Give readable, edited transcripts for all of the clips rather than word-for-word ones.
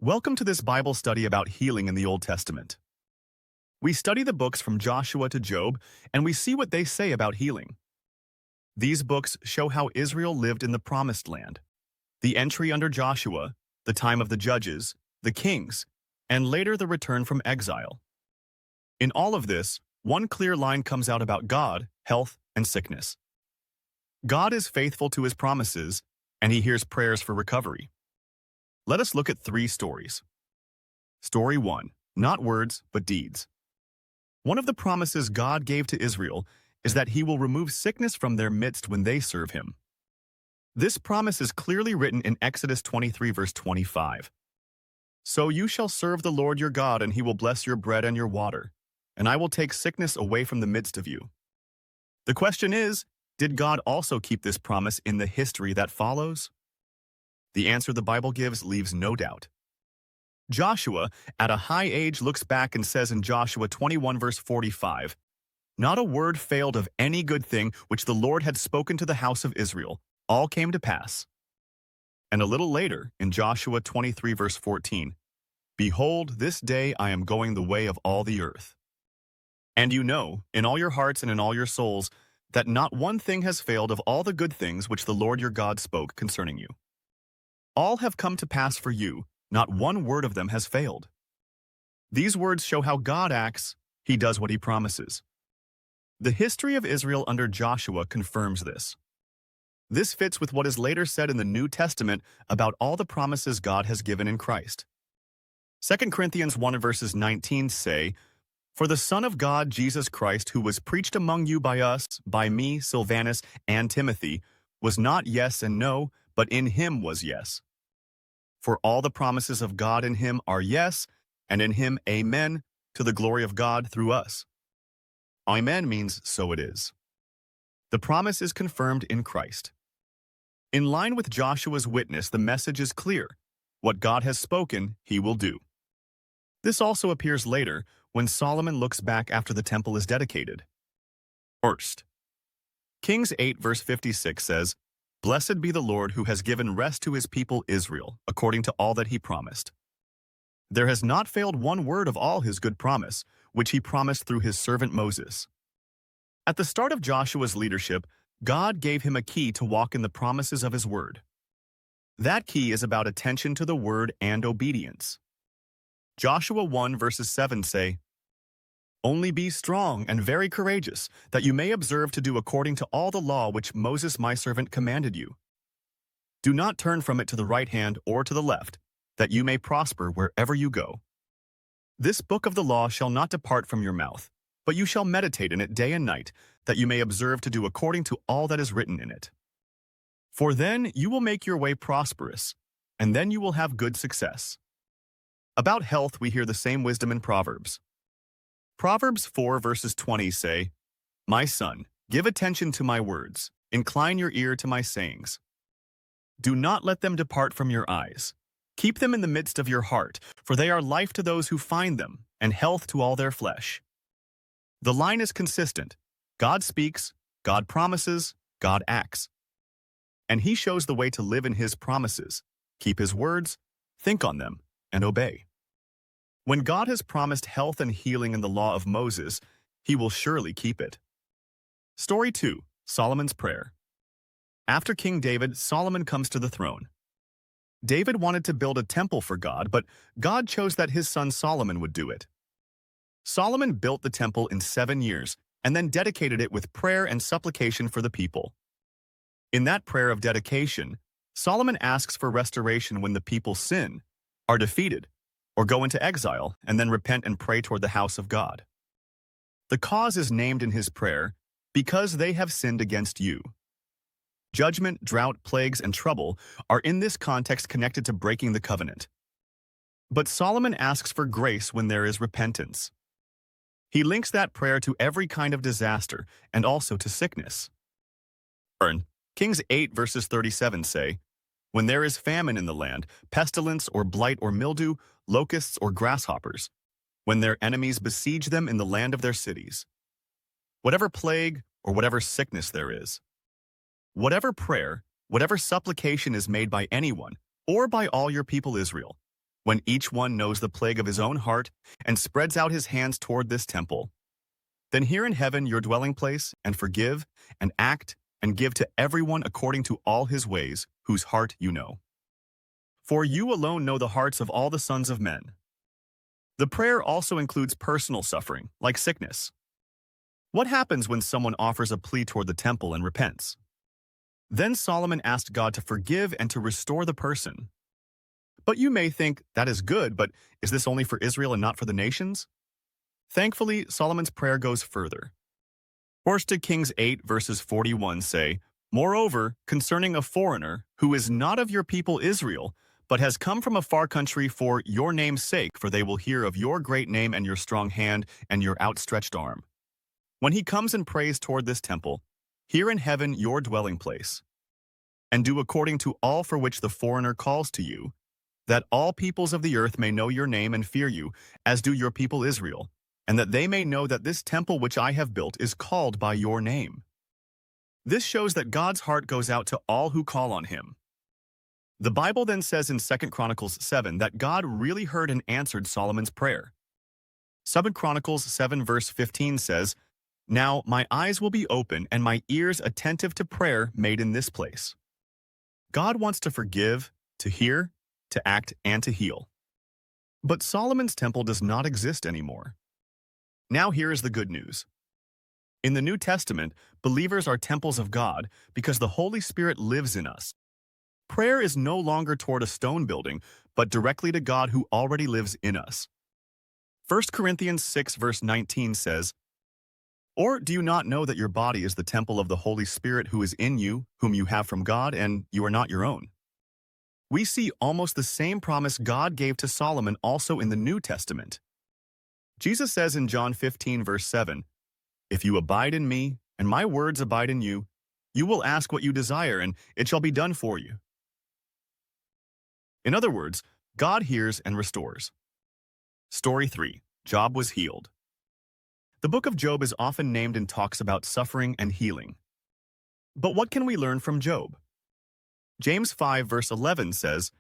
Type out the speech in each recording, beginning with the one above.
Welcome to this Bible study about healing in the Old Testament. We study the books from Joshua to Job, and we see what they say about healing. These books show how Israel lived in the Promised Land, the entry under Joshua, the time of the judges, the kings, and later the return from exile. In all of this, one clear line comes out about God, health, and sickness. God is faithful to his promises, and he hears prayers for recovery. Let us look at 3 stories. Story 1. Not words, but deeds. One of the promises God gave to Israel is that he will remove sickness from their midst when they serve him. This promise is clearly written in Exodus 23 verse 25. So you shall serve the Lord your God, and he will bless your bread and your water, and I will take sickness away from the midst of you. The question is, did God also keep this promise in the history that follows? The answer the Bible gives leaves no doubt. Joshua, at a high age, looks back and says in Joshua 21 verse 45, "Not a word failed of any good thing which the Lord had spoken to the house of Israel. All came to pass." And a little later, in Joshua 23 verse 14, "Behold, this day I am going the way of all the earth. And you know, in all your hearts and in all your souls, that not one thing has failed of all the good things which the Lord your God spoke concerning you. All have come to pass for you, not one word of them has failed." These words show how God acts. He does what he promises. The history of Israel under Joshua confirms this. This fits with what is later said in the New Testament about all the promises God has given in Christ. 2 Corinthians 1 verses 19 say, "For the Son of God, Jesus Christ, who was preached among you by us, by me, Silvanus, and Timothy, was not yes and no, but in him was yes. For all the promises of God in him are yes, and in him amen, to the glory of God through us." Amen means so it is. The promise is confirmed in Christ. In line with Joshua's witness, the message is clear. What God has spoken, he will do. This also appears later when Solomon looks back after the temple is dedicated. First, Kings 8 verse 56 says, "Blessed be the Lord who has given rest to his people Israel, according to all that he promised. There has not failed one word of all his good promise, which he promised through his servant Moses." At the start of Joshua's leadership, God gave him a key to walk in the promises of his word. That key is about attention to the word and obedience. Joshua 1 verses 7 say, "Only be strong and very courageous, that you may observe to do according to all the law which Moses my servant commanded you. Do not turn from it to the right hand or to the left, that you may prosper wherever you go. This book of the law shall not depart from your mouth, but you shall meditate in it day and night, that you may observe to do according to all that is written in it. For then you will make your way prosperous, and then you will have good success." About health, we hear the same wisdom in Proverbs. Proverbs 4 verses 20 say, "My son, give attention to my words, incline your ear to my sayings. Do not let them depart from your eyes. Keep them in the midst of your heart, for they are life to those who find them, and health to all their flesh." The line is consistent. God speaks, God promises, God acts. And he shows the way to live in his promises, keep his words, think on them, and obey. When God has promised health and healing in the law of Moses, he will surely keep it. Story 2. Solomon's Prayer. After King David, Solomon comes to the throne. David wanted to build a temple for God, but God chose that his son Solomon would do it. Solomon built the temple in 7 years and then dedicated it with prayer and supplication for the people. In that prayer of dedication, Solomon asks for restoration when the people sin, are defeated, or go into exile and then repent and pray toward the house of God. The cause is named in his prayer, "Because they have sinned against you." Judgment, drought, plagues, and trouble are in this context connected to breaking the covenant. But Solomon asks for grace when there is repentance. He links that prayer to every kind of disaster and also to sickness. Kings 8 verses 37 say, "When there is famine in the land, pestilence or blight or mildew, locusts or grasshoppers, when their enemies besiege them in the land of their cities." Whatever plague or whatever sickness there is, whatever prayer, whatever supplication is made by anyone or by all your people Israel, when each one knows the plague of his own heart and spreads out his hands toward this temple. Then hear in heaven your dwelling place, and forgive, and act, and give to everyone according to all his ways, whose heart you know. For you alone know the hearts of all the sons of men. The prayer also includes personal suffering, like sickness. What happens when someone offers a plea toward the temple and repents? Then Solomon asked God to forgive and to restore the person. But you may think, that is good, but is this only for Israel and not for the nations? Thankfully, Solomon's prayer goes further. 1 Kings 8 verses 41 say, "Moreover, concerning a foreigner, who is not of your people Israel, but has come from a far country for your name's sake, for they will hear of your great name and your strong hand and your outstretched arm. When he comes and prays toward this temple, hear in heaven your dwelling place, and do according to all for which the foreigner calls to you, that all peoples of the earth may know your name and fear you, as do your people Israel, and that they may know that this temple which I have built is called by your name." This shows that God's heart goes out to all who call on him. The Bible then says in 2 Chronicles 7 that God really heard and answered Solomon's prayer. 2 Chronicles 7 verse 15 says, "Now my eyes will be open and my ears attentive to prayer made in this place." God wants to forgive, to hear, to act, and to heal. But Solomon's temple does not exist anymore. Now here is the good news. In the New Testament, believers are temples of God because the Holy Spirit lives in us. Prayer is no longer toward a stone building, but directly to God who already lives in us. 1 Corinthians 6 verse 19 says, "Or do you not know that your body is the temple of the Holy Spirit who is in you, whom you have from God, and you are not your own?" We see almost the same promise God gave to Solomon also in the New Testament. Jesus says in John 15 verse 7, "If you abide in me, and my words abide in you, you will ask what you desire, and it shall be done for you." In other words, God hears and restores. Story 3. Job was healed. The book of Job is often named and talks about suffering and healing. But what can we learn from Job? James 5 verse 11 says,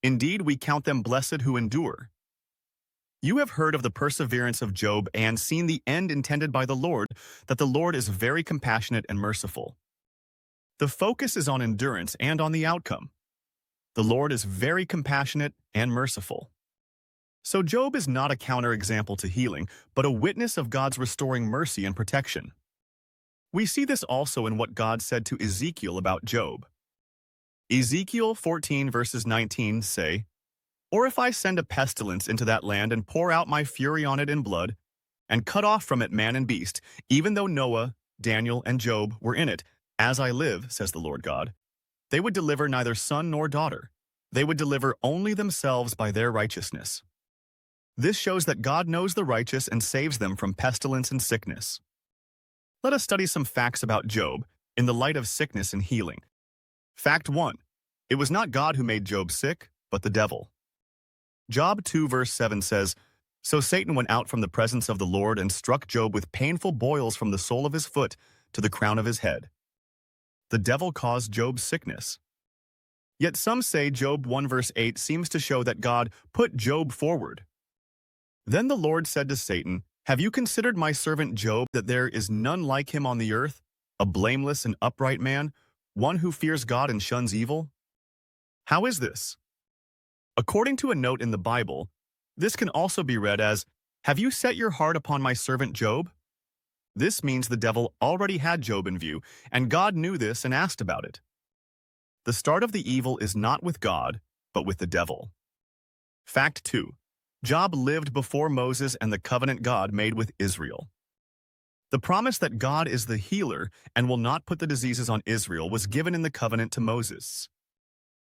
"Indeed, we count them blessed who endure." You have heard of the perseverance of Job and seen the end intended by the Lord, that the Lord is very compassionate and merciful. The focus is on endurance and on the outcome. The Lord is very compassionate and merciful. So Job is not a counterexample to healing, but a witness of God's restoring mercy and protection. We see this also in what God said to Ezekiel about Job. Ezekiel 14 verses 19 say, "Or if I send a pestilence into that land and pour out my fury on it in blood, and cut off from it man and beast, even though Noah, Daniel, and Job were in it, as I live, says the Lord God, they would deliver neither son nor daughter. They would deliver only themselves by their righteousness." This shows that God knows the righteous and saves them from pestilence and sickness. Let us study some facts about Job in the light of sickness and healing. Fact 1. It was not God who made Job sick, but the devil. Job 2 verse 7 says, "So Satan went out from the presence of the Lord and struck Job with painful boils from the sole of his foot to the crown of his head." The devil caused Job's sickness. Yet some say Job 1 verse 8 seems to show that God put Job forward. Then the Lord said to Satan, "Have you considered my servant Job, that there is none like him on the earth, a blameless and upright man, one who fears God and shuns evil?" How is this? According to a note in the Bible, this can also be read as, "Have you set your heart upon my servant Job?" This means the devil already had Job in view, and God knew this and asked about it. The start of the evil is not with God, but with the devil. Fact 2. Job lived before Moses and the covenant God made with Israel. The promise that God is the healer and will not put the diseases on Israel was given in the covenant to Moses.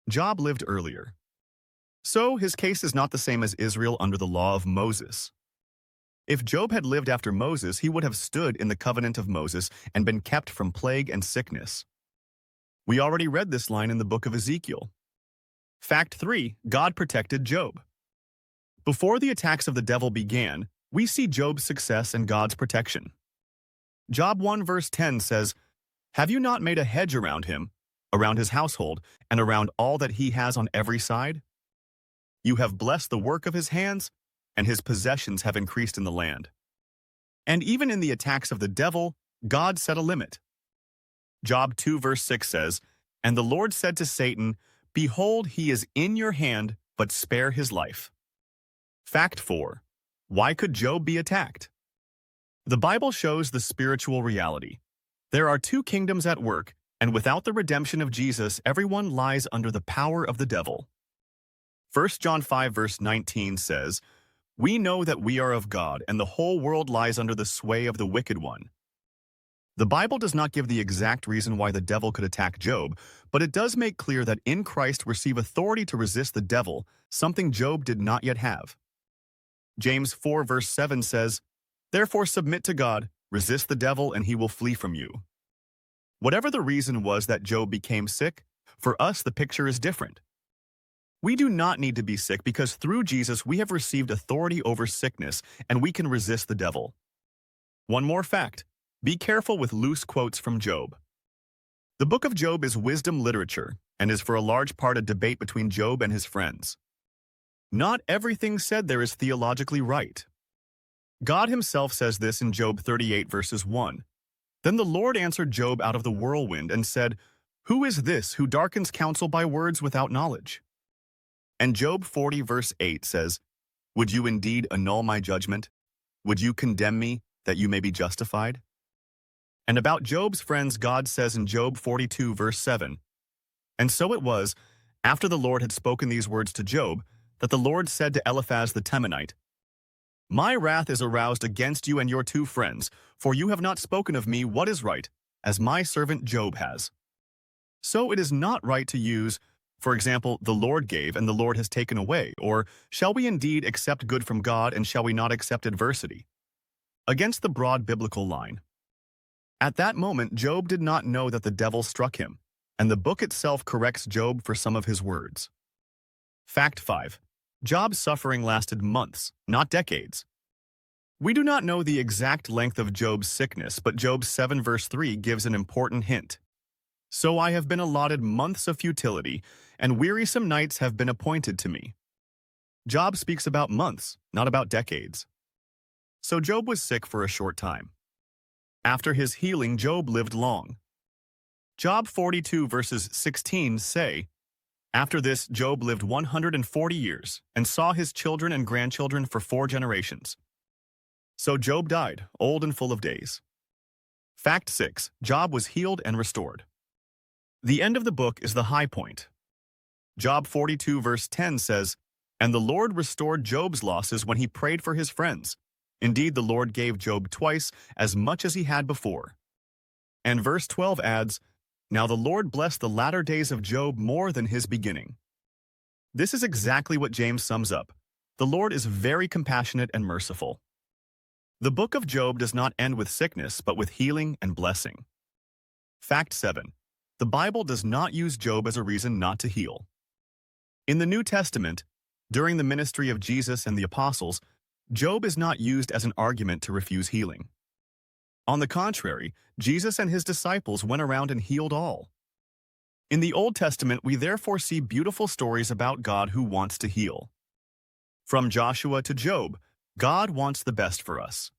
Job lived earlier. So his case is not the same as Israel under the law of Moses. If Job had lived after Moses, he would have stood in the covenant of Moses and been kept from plague and sickness. We already read this line in the book of Ezekiel. Fact 3. God protected Job. Before the attacks of the devil began, we see Job's success and God's protection. Job 1 verse 10 says, "Have you not made a hedge around him, around his household, and around all that he has on every side?" You have blessed the work of his hands, and his possessions have increased in the land. And even in the attacks of the devil, God set a limit. Job 2 verse 6 says, "And the Lord said to Satan, Behold, he is in your hand, but spare his life." Fact 4. Why could Job be attacked? The Bible shows the spiritual reality. There are two kingdoms at work, and without the redemption of Jesus, everyone lies under the power of the devil. 1 John 5 verse 19 says, "We know that we are of God, and the whole world lies under the sway of the wicked one." The Bible does not give the exact reason why the devil could attack Job, but it does make clear that in Christ receive authority to resist the devil, something Job did not yet have. James 4 verse 7 says, "Therefore submit to God, resist the devil, and he will flee from you." Whatever the reason was that Job became sick, for us the picture is different. We do not need to be sick because through Jesus we have received authority over sickness and we can resist the devil. One more fact. Be careful with loose quotes from Job. The book of Job is wisdom literature and is for a large part a debate between Job and his friends. Not everything said there is theologically right. God himself says this in Job 38 verses 1. Then the Lord answered Job out of the whirlwind and said, "Who is this who darkens counsel by words without knowledge?" And Job 40 verse 8 says, "Would you indeed annul my judgment? Would you condemn me that you may be justified?" And about Job's friends, God says in Job 42 verse 7, "And so it was, after the Lord had spoken these words to Job, that the Lord said to Eliphaz the Temanite, My wrath is aroused against you and your two friends, for you have not spoken of me what is right, as my servant Job has. So it is not right to use, for example, the Lord gave and the Lord has taken away, or shall we indeed accept good from God and shall we not accept adversity?" Against the broad biblical line. At that moment, Job did not know that the devil struck him, and the book itself corrects Job for some of his words. Fact 5. Job's suffering lasted months, not decades. We do not know the exact length of Job's sickness, but Job 7 verse 3 gives an important hint. "So I have been allotted months of futility, and wearisome nights have been appointed to me." Job speaks about months, not about decades. So Job was sick for a short time. After his healing, Job lived long. Job 42 verses 16 say, "After this, Job lived 140 years, and saw his children and grandchildren for 4 generations. So Job died, old and full of days." Fact 6. Job was healed and restored. The end of the book is the high point. Job 42 verse 10 says, "And the Lord restored Job's losses when he prayed for his friends. Indeed, the Lord gave Job twice as much as he had before." And verse 12 adds, "Now the Lord blessed the latter days of Job more than his beginning." This is exactly what James sums up. The Lord is very compassionate and merciful. The book of Job does not end with sickness, but with healing and blessing. Fact 7. The Bible does not use Job as a reason not to heal. In the New Testament, during the ministry of Jesus and the apostles, Job is not used as an argument to refuse healing. On the contrary, Jesus and his disciples went around and healed all. In the Old Testament, we therefore see beautiful stories about God who wants to heal. From Joshua to Job, God wants the best for us.